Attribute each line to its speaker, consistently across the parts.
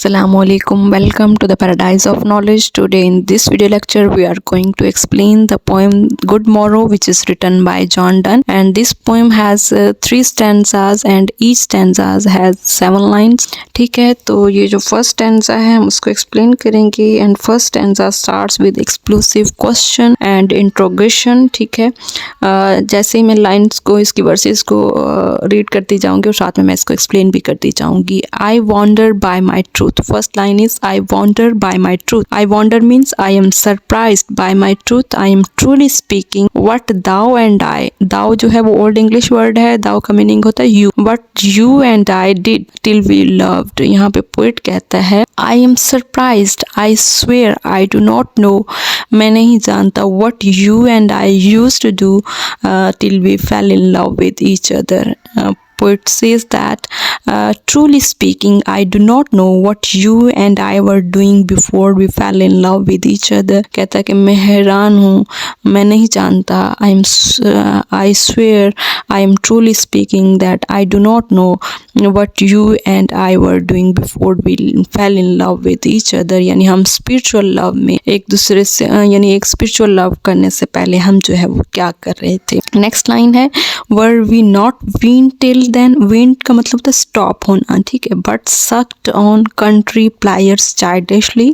Speaker 1: Assalamualaikum. Welcome to the Paradise of Knowledge. Today in this video lecture we are going to explain the poem Good Morrow, which is written by John Donne, and this poem has 3 stanzas and each stanza has 7 lines. ठीक है, तो ये जो first stanza है हम उसको explain करेंगे and first stanza starts with exclusive question and interrogation. ठीक है, जैसे ही मैं लाइन्स को इसकी वर्सेस को रीड करती जाऊंगी और साथ में मैं इसको एक्सप्लेन भी करती जाऊंगी. I wonder by my truth. First line is I wonder by my truth. I wonder means I am surprised by my truth. I am truly speaking what thou and I. Thou जो है वो old English word है. thou का meaning होता है you. What you and I did till we loved. यहाँ पे poet कहता है I am surprised. I swear I do not know. मैं नहीं जानता what you and I used to do till we fell in love with each other. Poet says that truly speaking I do not know what you and I were doing before we fell in love with each other. कहता है कि मैं हैरान हूँ, मैं नहीं जानता. I swear I am truly speaking that I do not know what you and I were doing before we fell in love with each other. यानी हम spiritual love में एक दूसरे से यानी एक spiritual love करने से पहले हम जो है वो क्या कर रहे थे. नेक्स्ट लाइन है were we not weaned till then. weaned का मतलब होता है स्टॉप होना. ठीक है, but sucked on country pliers childishly.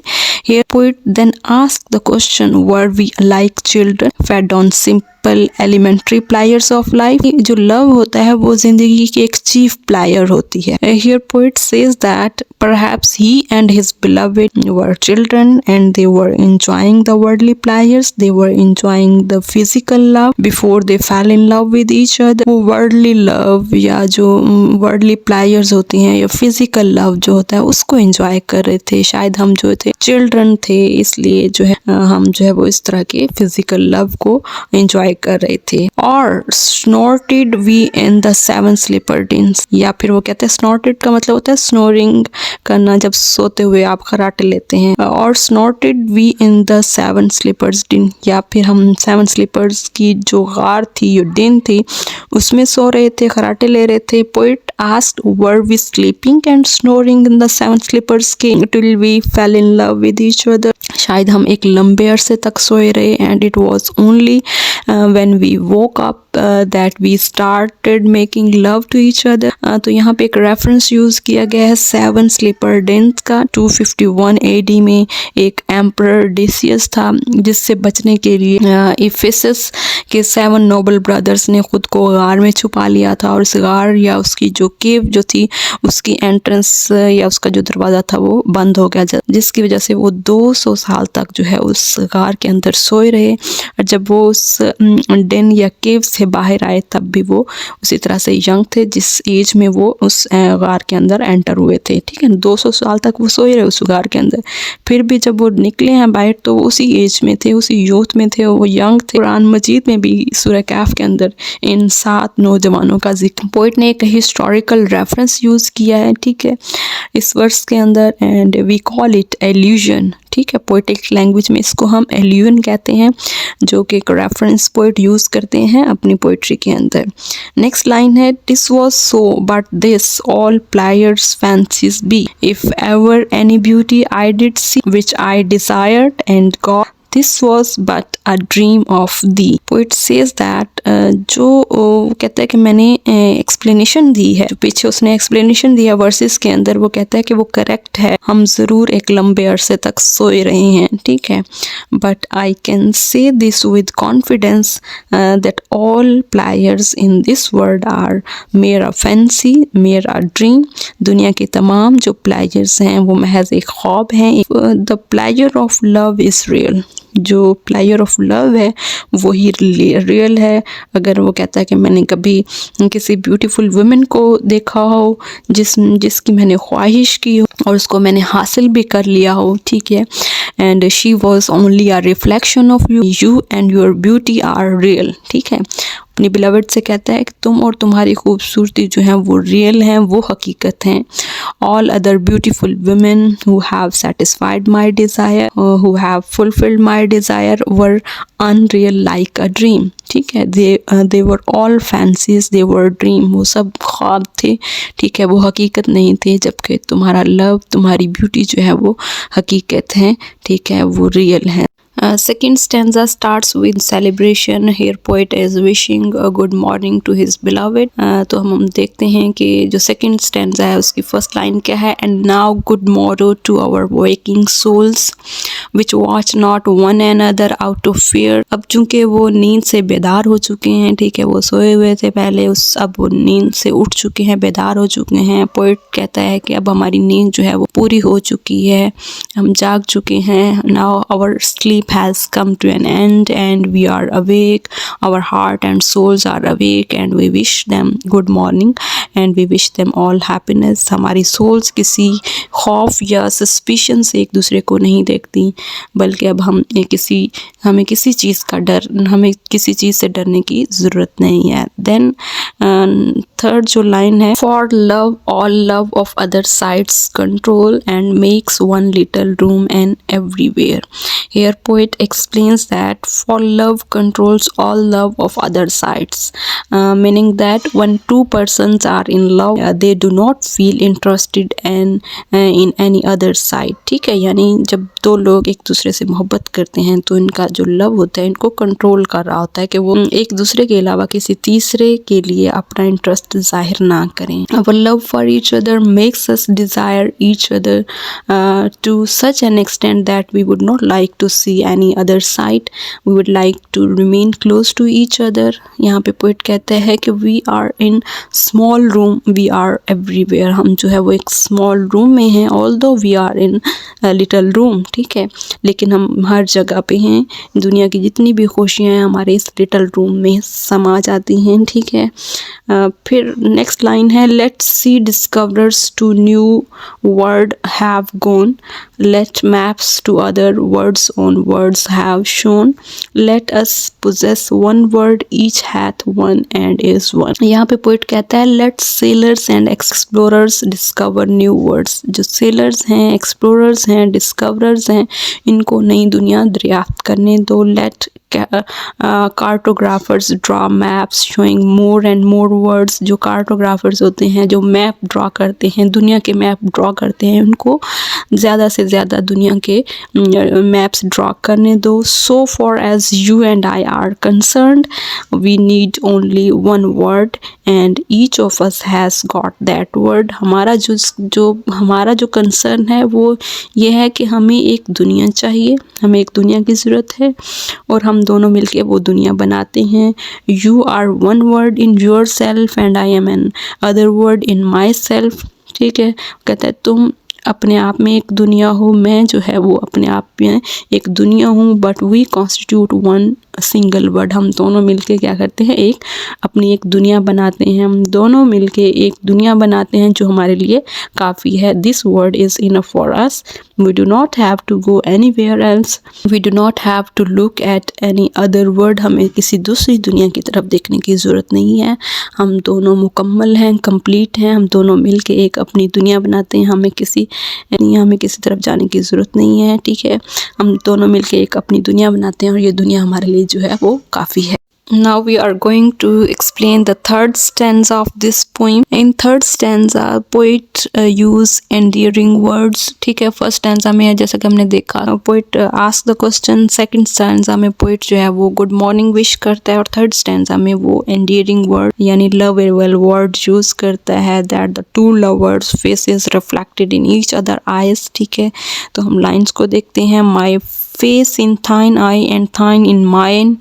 Speaker 1: Here poet then asked the question were we like children fed on simple elementary pliers of life. जो love होता है वो जिंदगी की एक चीफ प्लायर होती है. Here poet says that perhaps he and his beloved were children and they were enjoying the worldly pliers. They were enjoying the physical love before they fell in love with each other. वो worldly love या जो worldly pliers होती हैं या physical love जो होता है उसको enjoy कर रहे थे. शायद हम जो थे children थे इसलिए जो है हम जो है वो इस तरह के physical love को enjoy कर रहे थे. और snorted we in the seven slipper dins. या फिर वो कहते हैं snorted का मतलब होता है snoring करना, जब सोते हुए आप खराटे लेते हैं. और snorted we in the seven slippers din. या फिर हम seven slippers की जो गार थी जो दिन थी उसमें सो रहे थे, खराटे ले रहे थे. Poet asked were we sleeping and snoring in the seven slippers till we fell in love with each other. शायद हम एक लंबे अरसे तक सोए रहे and it was only when we woke up that we started making love to each other. तो यहाँ पे एक रेफरेंस यूज़ किया गया है सेवन स्लीपर डेंस का. 251 AD में एक एम्परर डिसियस था जिससे बचने के लिए इफिसस के 7 नोबल ब्रदर्स ने खुद को गार में छुपा लिया था और उस गार या उसकी जो केव जो थी उसकी एंट्रेंस या उसका जो दरवाज़ा था वो बंद हो गया, जिसकी वजह से वो 200 साल तक जो है उस गार के अंदर सोए रहे. और जब वो उस डेन या केव से बाहर आए तब भी वो उसी तरह से यंग थे जिस एज में वो उस गार के अंदर एंटर हुए थे. ठीक है, 200 साल तक वो सोए रहे उस गार के अंदर. फिर भी जब वो निकले हैं बाहर तो वो उसी एज में थे, उसी यूथ में थे, वो यंग थे. कुरान मजीद में भी सूरह कैफ के अंदर इन 7 नौजवानों का जिक्र पोइट ने एक हिस्टोरिकल रेफरेंस यूज़ किया है. ठीक है, इस वर्स के अंदर and we call it allusion. ठीक है, पोइटिक लैंग्वेज में इसको हम एल्यूजन कहते हैं जो कि एक रेफरेंस पोइट यूज़ करते हैं अपनी पोइट्री के अंदर. नेक्स्ट लाइन है this was so but this all pleasures fancies be if ever any beauty I did see which I desired and got this was but a dream of thee. Poet says that जो कहता है कि मैंने explanation दी है, जो पीछे उसने explanation दिया वर्सेस के अंदर, वो कहता है कि वो करेक्ट है. हम ज़रूर एक लंबे अरसे तक सोए रहे हैं. ठीक है, but I can say this with confidence that all pleasures in this world are मेरा फैंसी मेरा ड्रीम. दुनिया के तमाम जो प्लायर्स हैं वो महज एक ख्वाब हैं. The plier of love is real. जो प्लायर ऑफ लव है वही रियल है. अगर वो कहता है कि मैंने कभी किसी ब्यूटीफुल वुमेन को देखा हो जिसकी मैंने ख्वाहिश की हो और उसको मैंने हासिल भी कर लिया हो. ठीक है, and she was only a reflection of you and your beauty are real. ठीक है, अपनी बिलवड से कहता है कि तुम और तुम्हारी खूबसूरती जो है वो रियल हैं, वो हकीकत हैं। All other beautiful women who have satisfied my desire, who have fulfilled my desire were unreal like a dream. ठीक है, they were all fancies, they were dream, वो सब ख्वाब थे। ठीक है, वो हकीकत नहीं थे, जबकि तुम्हारा लव, तुम्हारी ब्यूटी जो है वो हकीकत है। ठीक है, वो रियल है। Second stanza starts with celebration. Here poet is wishing a good morning to his beloved. तो हम देखते हैं कि जो second stanza है उसकी first line क्या है, and now good morrow to our waking souls which watch not one another out of fear. अब चूंकि वो नींद से बेदार हो चुके हैं, ठीक है, वो सोए हुए थे पहले, अब वो नींद से उठ चुके हैं, बेदार हो चुके हैं। पोइट कहता है कि अब हमारी नींद जो है वो पूरी हो चुकी है, हम जाग चुके हैं। Now our sleep has come to an end and we are awake, our heart and souls are awake and we wish them good morning and we wish them all happiness. हमारी souls किसी खौफ या suspicion से एक दूसरे को नहीं देखती, बल्कि अब हमें किसी चीज़ का डर, हमें किसी चीज़ से डरने की ज़रूरत नहीं है। Then थर्ड जो लाइन है, for love all love of other sides control and makes one little room and everywhere. Here poet explains that for love controls all love of other sides, meaning that when two persons are in love, they do not feel interested in any other side. ठीक है, यानी जब दो लोग एक दूसरे से मोहब्बत करते हैं तो इनका जो लव होता है इनको कंट्रोल कर रहा होता है कि वो एक दूसरे के अलावा किसी तीसरे के लिए अपना इंटरेस्ट जाहिर ना करें। Our love for each other makes us desire each other to such an extent that we would not like to see any other side. We would like to remain close to each other. यहाँ पे poet कहते हैं कि we are in small room, we are everywhere. हम जो है वो एक small room में हैं, although we are in a little room. ठीक है, लेकिन हम हर जगह पे हैं। दुनिया की जितनी भी खुशियाँ हैं हमारे इस लिटल रूम में समा जाती हैं। ठीक है, फिर नेक्स्ट लाइन है, let sea discoverers to new world have gone, let maps to other worlds on worlds have shown, let us possess one world each hath one and is one. यहाँ पे पोइट कहता है let sailors and explorers discover new worlds. जो sailors हैं, explorers हैं, discoverers हैं, इनको नई दुनिया दरियाफ्त करने दो। Let cartographers draw maps showing more and more worlds. जो कार्टोग्राफर्स होते हैं, जो मैप ड्रा करते हैं, दुनिया के मैप ड्रा करते हैं, उनको ज़्यादा से ज़्यादा दुनिया के मैप्स ड्रा करने दो। So far as you and I are concerned we need only one world and each of us has got that world. हमारा जो कंसर्न है वो ये है कि हमें एक दुनिया चाहिए, हमें एक दुनिया की ज़रूरत है और हम दोनों मिलके वो दुनिया बनाते हैं। You are one world in yourself and I am another world in myself. ठीक है, कहता है तुम अपने आप में एक दुनिया हो, मैं जो है वो अपने आप में एक दुनिया हूँ, but we constitute one single word. हम दोनों मिलके क्या करते हैं, अपनी एक दुनिया बनाते हैं। हम दोनों मिलके एक दुनिया बनाते हैं जो हमारे लिए काफ़ी है। This word is enough for us, we do not have to go anywhere else, we do not have to look at any other word. हमें किसी दूसरी दुनिया की तरफ देखने की ज़रूरत नहीं है। हम दोनों मुकम्मल हैं, कंप्लीट हैं। हम दोनों मिलके एक अपनी दुनिया बनाते हैं। हमें किसी तरफ जाने की ज़रूरत नहीं है। ठीक है, हम दोनों मिलके एक अपनी दुनिया बनाते हैं और ये दुनिया हमारे लिए जो है वो काफ़ी है। Now we are going to explain the third stanza of this poem. In third stanza poet use endearing words. ठीक है, first stanza में जैसा कि हमने देखा poet ask the question, second stanza में poet जो है वो good morning wish करता है और third stanza में वो endearing word यानी lovable word use करता है, that the two lovers faces reflected in each other eyes. ठीक है, तो हम lines को देखते हैं। My face in thine eye and thine in mine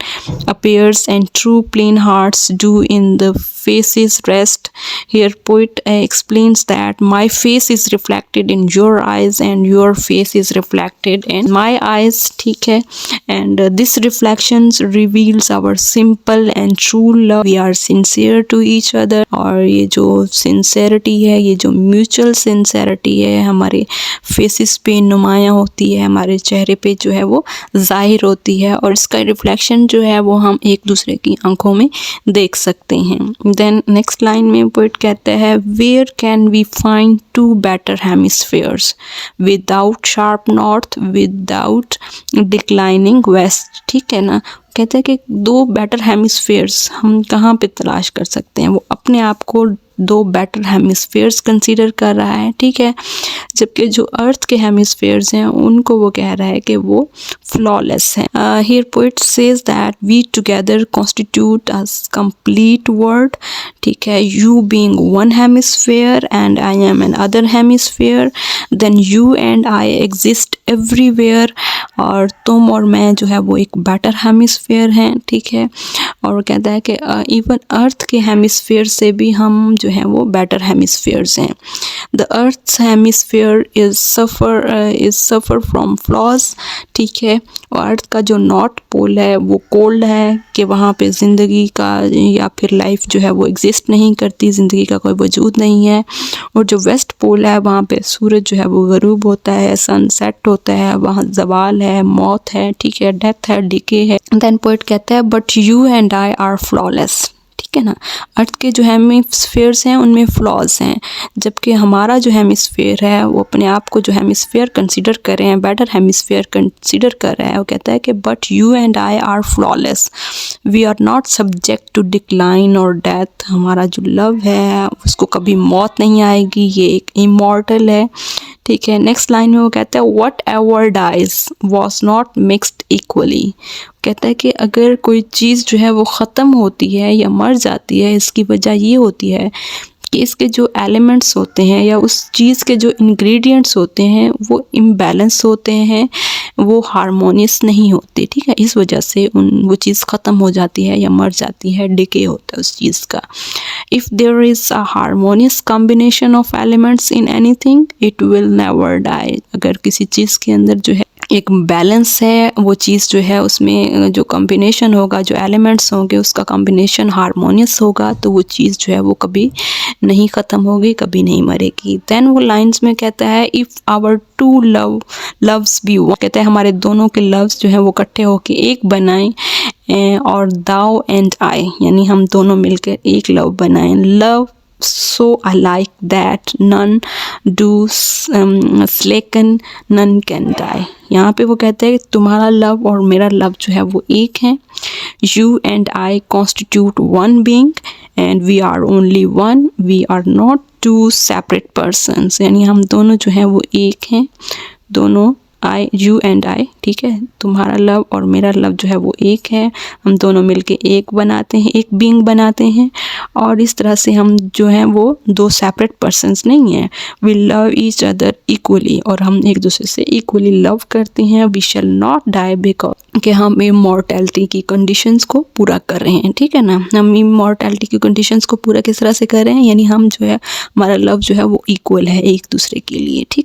Speaker 1: appears, and true plain hearts do in the faces rest. Here poet explains that my face is reflected in your eyes and your face is reflected in my eyes, ठीक है, and this reflections reveals our simple and true love. We are sincere to each other, और ये जो sincerity है, ये जो mutual sincerity है हमारे faces पे नुमायाँ होती है, हमारे चेहरे पे जो है वो जाहिर होती है, और इसका रिफ्लेक्शन जो है वो हम एक दूसरे की आंखों में देख सकते हैं। देन नेक्स्ट लाइन में पोइट कहते हैं where can we find two better hemispheres without sharp north without declining west, ठीक है ना। कहते हैं कि दो बेटर हेमिस्फेयर्स हम कहाँ पे तलाश कर सकते हैं, वो अपने आप को दो बेटर हेमिस्फेयर्स कंसीडर कर रहा है, ठीक है, जबकि जो अर्थ के हेमिस्फेयर्स हैं उनको वो कह रहा है कि वो फ्लॉलेस हैं। Here poet says that we together constitute a complete world, ठीक है, you being one hemisphere and I am another hemisphere, then you and I exist everywhere, और तुम और मैं जो है वो एक बेटर हेमिस्फेयर हैं, ठीक है। और कहता है कि इवन अर्थ के हेमिस्फेयर से भी हम जो है वो बेटर हेमिस्फेयर्स हैं। The earth's hemisphere is suffer from flaws, ठीक है, और अर्थ का जो नॉर्थ पोल है वो कोल्ड है कि वहाँ पे ज़िंदगी का या फिर लाइफ जो है वो एग्जिस्ट नहीं करती, ज़िंदगी का कोई वजूद नहीं है, और जो वेस्ट पोल है वहाँ पे सूरज जो है वो गरूब होता है, सनसेट होता है, वहाँ जवाल है, मौत है, ठीक है, डेथ है, डिके है। देन पोइट कहता है but you and I are flawless, ठीक है ना। अर्थ के जो हेमिस्फेयर्स हैं उनमें फ्लॉज हैं, जबकि हमारा जो हेमिस्फेयर है वो अपने आप को जो हेमिस्फेयर कंसीडर कर रहे हैं, बेटर हेमिस्फेयर कंसीडर कर रहा है। वो कहता है कि but you and I are flawless, we are not subject to decline और डेथ। हमारा जो लव है उसको कभी मौत नहीं आएगी, ये एक इमॉर्टल है, ठीक है। नेक्स्ट लाइन में वो कहता है whatever dies was not mixed equally, कहता है कि अगर कोई चीज़ जो है वो ख़त्म होती है या मर जाती है, इसकी वजह ये होती है कि इसके जो एलिमेंट्स होते हैं या उस चीज़ के जो इंग्रेडिएंट्स होते हैं वो इम्बैलेंस होते हैं, वो हारमोनियस नहीं होते, ठीक है। इस वजह से वो चीज़ ख़त्म हो जाती है या मर जाती है, डिके होता है उस चीज़ का। If there is a harmonious combination of elements in anything it will never die, अगर किसी चीज़ के अंदर जो है एक बैलेंस है, वो चीज़ जो है उसमें जो कॉम्बिनेशन होगा, जो एलिमेंट्स होंगे उसका कॉम्बिनेशन हारमोनियस होगा, तो वो चीज़ जो है वो कभी नहीं ख़त्म होगी, कभी नहीं मरेगी। देन वो लाइंस में कहता है if our two loves be one, कहता है हमारे दोनों के लव्स जो है वो इकट्ठे होके एक बनाएं, और दाओ एंड आई, यानी हम दोनों मिलकर एक लव बनाएं। Love so alike that none do slacken, none can die। यहाँ पे वो कहते हैं तुम्हारा लव और मेरा लव जो है वो एक है। You and I constitute one being and we are only one, we are not two separate persons, यानी हम दोनों जो हैं वो एक हैं, दोनों यू एंड आई, ठीक है, तुम्हारा लव और मेरा लव जो है वो एक है, हम दोनों मिलके एक बनाते हैं, एक बीइंग बनाते हैं, और इस तरह से हम जो हैं वो दो सेपरेट पर्सन्स नहीं हैं। We love each other equally, और हम एक दूसरे से इक्वली लव करते हैं। We shall not die because कि हम इमॉर्टैलिटी की कंडीशंस को पूरा कर रहे हैं, ठीक है ना। हम इमॉर्टैलिटी की कंडीशंस को पूरा किस तरह से कर रहे हैं, यानी हम जो है हमारा लव जो है वो इक्वल है एक दूसरे के लिए, ठीक।